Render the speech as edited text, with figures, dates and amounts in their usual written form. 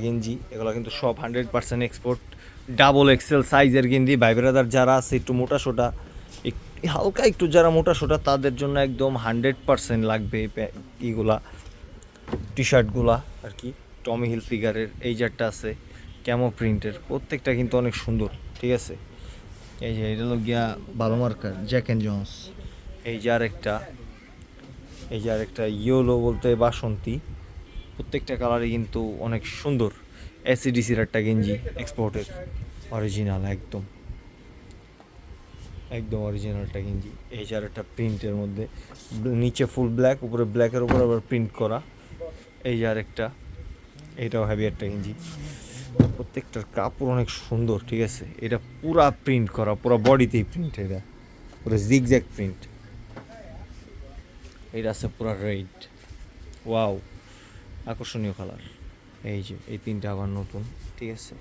গেঞ্জি এগুলো কিন্তু সব 100% এক্সপোর্ট, ডাবল এক্সেল সাইজের গেঞ্জি। ভাই ব্রাদার যারা আছে একটু মোটা সোটা, হালকা একটু যারা মোটা সোটা তাদের জন্য একদম 100% লাগবে ইগুলা টি শার্টগুলা আর কি। টমি হিল ফিগারের এই জারটা আছে ক্যামো প্রিন্টের, প্রত্যেকটা কিন্তু অনেক সুন্দর, ঠিক আছে। এই যে এটা হলো গিয়া ভালো মার্কার জ্যাক অ্যান্ড জন্স। এই যে আরেকটা, এই যে আরেকটা ইয়েলো বলতে বাসন্তী। প্রত্যেকটা কালারই কিন্তু অনেক সুন্দর। এসিডিসির একটা গেঞ্জি এক্সপোর্টের, অরিজিনাল একদম একদম অরিজিনালটা গেঞ্জি। এই যে একটা প্রিন্টের মধ্যে নিচে ফুল ব্ল্যাক, উপরে ব্ল্যাকের উপর আবার প্রিন্ট করা। এই যে আরেকটা, এটাও হেভি একটা গেঞ্জি। প্রত্যেকটার কাপড় অনেক সুন্দর, ঠিক আছে। এটা পুরা প্রিন্ট করা, পুরা বডিতেই প্রিন্ট, এটা পুরো জিগজ্যাগ প্রিন্ট। এটা আছে পুরা রেড, ওয়াও আকর্ষণীয় কালার। এই যে এই তিনটা আবার নতুন, ঠিক আছে।